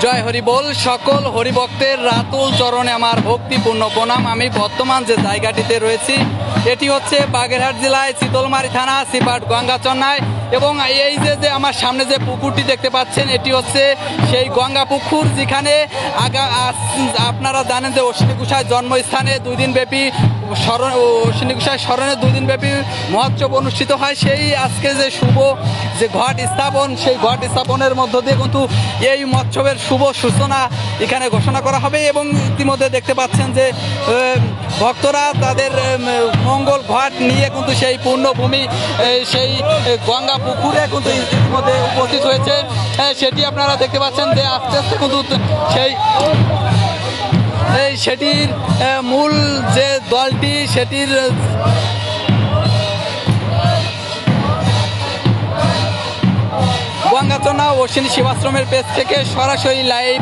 জয় হরি বল। সকল হরিভক্তের রাতুল চরণে আমার ভক্তিপূর্ণ প্রণাম। আমি বর্তমান যে জায়গাটিতে রয়েছি এটি হচ্ছে বাগেরহাট জেলায় চিতলমারী থানা সিপাট গঙ্গাচন্নায়, এবং এই যে আমার সামনে যে পুকুরটি দেখতে পাচ্ছেন এটি হচ্ছে সেই গঙ্গা পুকুর, যেখানে আপনারা জানেন যে অশ্বিনী ঘোষার জন্মস্থানে 2 দিন ব্যাপী অশ্বিনী ঘোষার স্মরণে 2 দিন ব্যাপী মহোৎসব অনুষ্ঠিত হয়। সেই আজকে যে শুভ যে ঘট স্থাপন, সেই ঘট স্থাপনের মধ্য দিয়ে কিন্তু এই মহোৎসবের শুভ সূচনা এখানে ঘোষণা করা হবে। এবং ইতিমধ্যে দেখতে পাচ্ছেন যে ভক্তরা তাদের মঙ্গল ঘট নিয়ে কিন্তু সেই পূর্ণভূমি সেই গঙ্গা পুকুরে কিন্তু ইতিমধ্যে উপস্থিত হয়েছে। সেটি আপনারা দেখতে পাচ্ছেন যে আস্তে আস্তে কিন্তু সেটির মূল যে দলটি সেটির গঙ্গাচন্না অশ্বিনী শিবাশ্রমের পেজ থেকে সরাসরি লাইভ।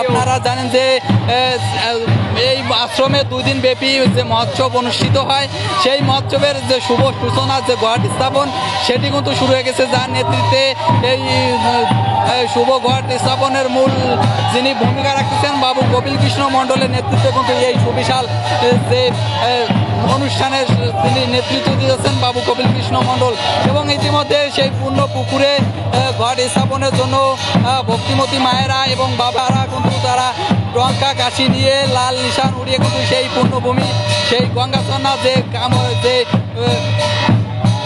আপনারা জানেন যে এই আশ্রমে 2 দিন ব্যাপী যে মহোৎসব অনুষ্ঠিত হয়, সেই মহোৎসবের যে শুভ সূচনা যে ঘট স্থাপন সেটি কিন্তু শুরু হয়ে গেছে, যার নেতৃত্বে এই শুভ ঘট স্থাপনের মূল যিনি ভূমিকা রাখতেছেন বাবু কপিল কৃষ্ণ মণ্ডলের নেতৃত্বে কিন্তু এই সুবিশাল যে অনুষ্ঠানের তিনি নেতৃত্ব দিয়েছেন বাবু কপিল কৃষ্ণ মণ্ডল। এবং ইতিমধ্যে সেই পূর্ণ পুকুরে ঘট স্থাপনের জন্য ভক্তিমতী মায়েরা এবং বাবারা কিন্তু তারা লঙ্কা কাশি দিয়ে লাল নিশান উড়িয়ে কিন্তু সেই পূর্ণভূমি সেই গঙ্গাচন্না যে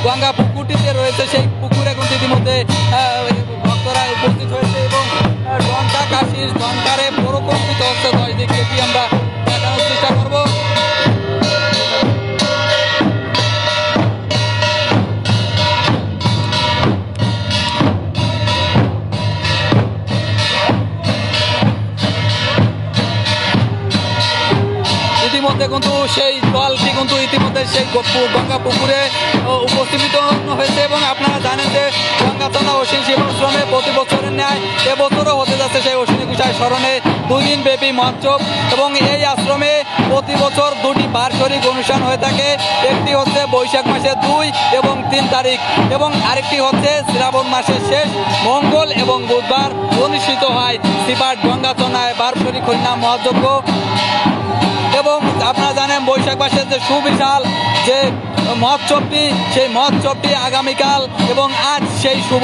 গঙ্গা পুকুরটিতে রয়েছে সেই পুকুরে কিন্তু ইতিমধ্যে ভক্তরা উপস্থিত হয়েছে এবং লঙ্কা কাশির ঝঙ্কারে প্রকম্পিত হচ্ছে 10 দিক। এটি আমরা দেখানোর চেষ্টা করবো। ইতিমধ্যে কিন্তু সেই দলটি কিন্তু ইতিমধ্যে সেই গঙ্গা পুকুরে উপস্থিত হয়েছে। এবং আপনারা জানেন যে গঙ্গাচন্না অশ্বিনী শিবাশ্রমে প্রতি বছরের ন্যায় এবছরও হতে যাচ্ছে সেই অশ্বিনী ঘোষার স্মরণে 2 দিন ব্যাপী মহোৎসব। এবং এই আশ্রমে প্রতি বছর 2টি বার্ষিক অনুষ্ঠান হয়ে থাকে। একটি হচ্ছে বৈশাখ মাসের 2 এবং 3 তারিখ, এবং আরেকটি হচ্ছে শ্রাবণ মাসের শেষ মঙ্গল এবং বুধবার অনুষ্ঠিত হয় সিপাট গঙ্গাচন্নায় বার্ষিক হরিনাম মহাযজ্ঞ। এবং আপনারা জানেন বৈশাখ মাসের যে সুবিশাল যে মহোৎসবটি, সেই মহোৎসবটি আগামীকাল এবং আজ সেই শুভ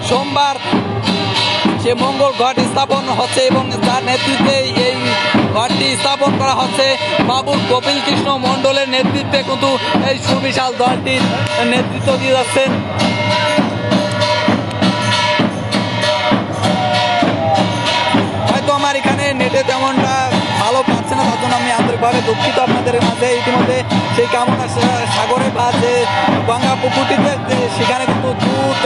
সোমবার সে মঙ্গল ঘট স্থাপন হচ্ছে, এবং তার নেতৃত্বে এই ঘটটি স্থাপন করা হচ্ছে বাবুর কপিল কৃষ্ণ মণ্ডলের নেতৃত্বে কিন্তু এই সুবিশাল দলটির নেতৃত্ব দিয়ে যাচ্ছেন। হয়তো আমার এখানে নেটে তেমনটা ভালো পাচ্ছে না, তার জন্য আমি আন্তরিকভাবে দুঃখিত আপনাদের মাঝে। ইতিমধ্যে সেই কামনা সাগরে বা যে গঙ্গা পুকুরটিতে সেখানে কিন্তু দুধ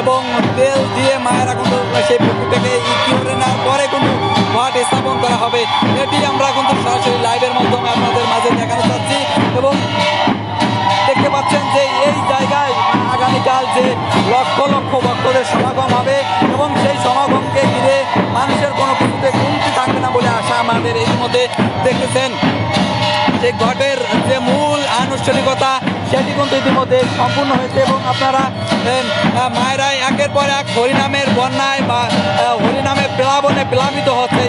এবং তেল দিয়ে মায়েরা কিন্তু সেই পুকুরটাকে ইকিউরে নেওয়ার পরে কিন্তু ঘট স্থাপন করা হবে। এটি আমরা কিন্তু সরাসরি লাইভের মাধ্যমে আপনাদের মাঝে দেখানো চাচ্ছি। এবং দেখতে পাচ্ছেন যে এই জায়গায় আগামীকাল যে লক্ষ লক্ষ ভক্তদের সমাগম হবে, এবং সেই সমাগমকে ঘিরে মানুষের কোনো কিছুতে কমতি থাকবে না বলে আশা আমাদের। এর মধ্যে দেখতেছেন যে ঘটের যে মূল আনুষ্ঠানিকতা সেটি কিন্তু ইতিমধ্যে সম্পূর্ণ হয়েছে, এবং আপনারা মায়েরাই একের পর এক হরিনামের বন্যায় বা হরিনামের প্লাবনে প্লাবিত হচ্ছে।